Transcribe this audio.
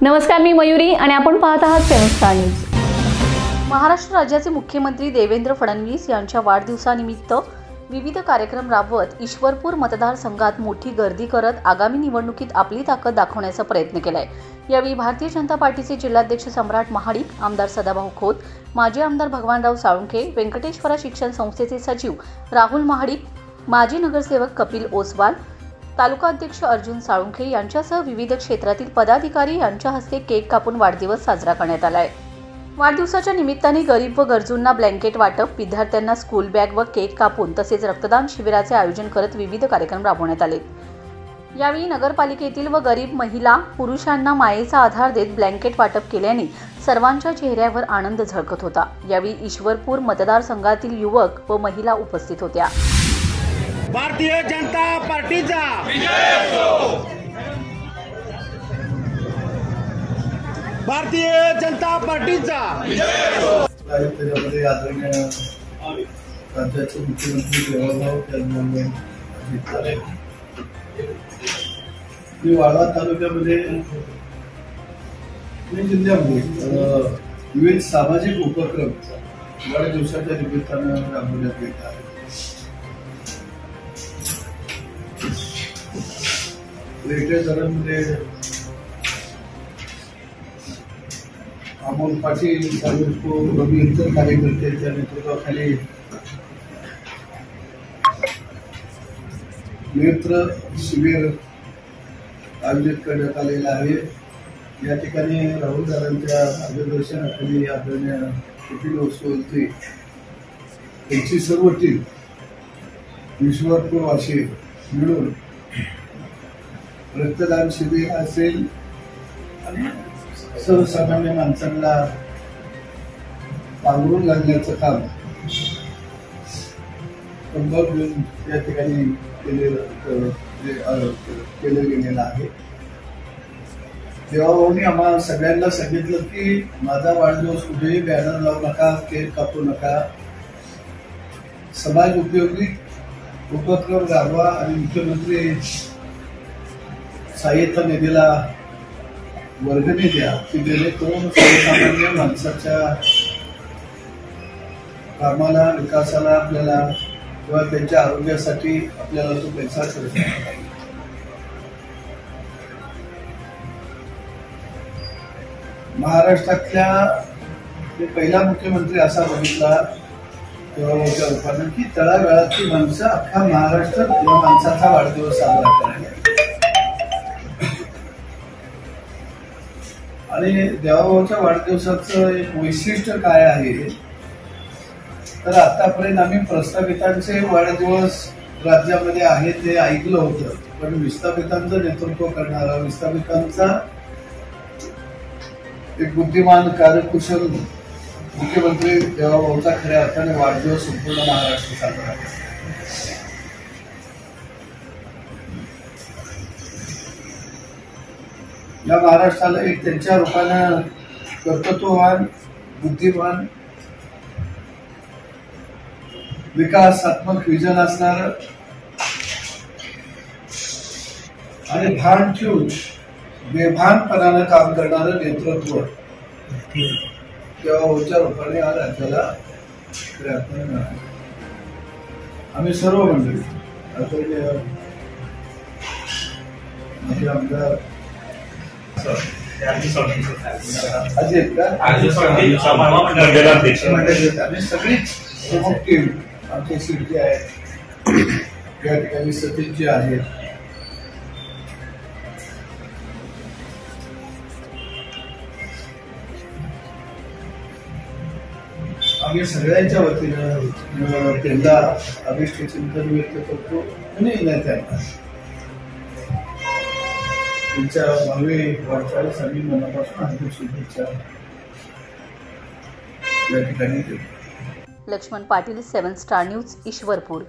नमस्कार, मी मयुरी आणि आपण पाहत आहात 7 स्टार न्यूज। महाराष्ट्र राज्याचे मुख्यमंत्री देवेंद्र फडणवीस यांच्या वाढदिवसानिमित्त विविध कार्यक्रम राबवत ईश्वरपूर मतदारसंघात मोठी गर्दी करत आगामी निवडणुकीत आपली ताकद दाखवण्याचा प्रयत्न केलाय। यावेळी भारतीय जनता पार्टीचे जिल्हाध्यक्ष सम्राट महाडिक, आमदार सदाभाऊ खोत, माजी आमदार भगवानराव साळुंखे, व्यंकटेश्वरा शिक्षण संस्थेचे सचिव राहुल महाडिक, माजी नगरसेवक कपिल ओसवाल, तालुका अध्यक्ष अर्जुन साळुंखे यांच्यासह विविध क्षेत्रातील पदाधिकारी यांच्या हस्ते केक कापून वाढदिवस साजरा करण्यात आला आहे। वाढदिवसाच्या निमित्ताने गरीब व गरजूंना ब्लँकेट वाटप, विद्यार्थ्यांना स्कूल बॅग व केक कापून तसेच रक्तदान शिबिराचे आयोजन करत विविध कार्यक्रम राबवण्यात आले। यावेळी नगरपालिकेतील व गरीब महिला पुरुषांना मायेचा आधार देत ब्लँकेट वाटप केल्याने सर्वांच्या चेहऱ्यावर आनंद झळकत होता। यावेळी ईश्वरपूर मतदारसंघातील युवक व महिला उपस्थित होत्या। भारतीय जनता पार्टीचा विजय असो। भारतीय जनता पार्टीचा विजय असो। त्याच्यामध्ये आदरणीय राज्याचे मुख्यमंत्री देवेंद्र फडणवीस मी वाळवा तालुक्यामध्ये जिल्ह्यामध्ये विविध सामाजिक उपक्रम वाढदिवसाच्या निमित्तानं राबवण्यात येत आहेत। रेल्वे दरांमध्ये अमोल पाटील, रवी इतर कार्यकर्त्यांच्या नेतृत्वाखाली नेत्र शिबिर आयोजित करण्यात आलेलं आहे। या ठिकाणी राहुल दादांच्या मार्गदर्शनाखाली आदरणीय कपिल ओसवाल यांची सर्व टीम ईश्वरपूर वाशी मिळून रक्तदान शिबिर असेल आणि सर्वसामान्य माणसांना पांघरून घालण्याचं काम कंबर घेऊन या ठिकाणी केलं गेलेलं आहे। देवाभाऊंनी आम्हाला सगळ्यांना सांगितलं की माझा वाढदिवस कुठेही बॅनर लावू नका, केक कापू नका, समाज उपयोगी उपक्रम राबवा आणि मुख्यमंत्री सहाय्यता निधीला वर्गणी द्या की जेणेकरून सर्वसामान्य माणसाच्या कामाला, विकासाला आपल्याला किंवा त्यांच्या आरोग्यासाठी आपल्याला तो पैसा खर्च करावा लागेल। महाराष्ट्रातल्या पहिला मुख्यमंत्री असा बघितला तेव्हा रूपानं की तळागाळातली माणसं अख्खा महाराष्ट्र या माणसाचा वाढदिवस साजरा करायला आणि देवाभाऊच्या वाढदिवसाचं एक वैशिष्ट्य काय आहे तर आतापर्यंत आम्ही प्रस्थापितांचे वाढदिवस राज्यामध्ये आहे ते ऐकलं होतं, पण विस्थापितांचं नेतृत्व करणारा, विस्थापितांचा एक बुद्धिमान कार्यकुशल मुख्यमंत्री देवाभाऊचा खऱ्या अर्थाने वाढदिवस संपूर्ण महाराष्ट्र साजरा करतो। या महाराष्ट्राला एक त्यांच्या रूपानं कर्तृत्ववान, बुद्धिमान, विकासात्मक विजन असणार आणि भान ठेवून बेभानपणानं काम करणारं नेतृत्व देवाभाऊच्या रूपाने या राज्याला प्रयत्न मिळाला। आम्ही सर्व मंडळी माझे आमदार सगळीच प्रमुख टीम आमच्या सीटची आहे, या ठिकाणी सतीशजी आहेत, आम्ही सगळ्यांच्या वतीनं त्यांना अभिष्ट चिंतन व्यक्त करतो आणि नेत्यांना त्यांच्या भावी वाटचालीस आम्ही मनापासून हार्दिक शुभेच्छा या ठिकाणी देतो। Laxman Patil, 7 star news, Ishwarpur.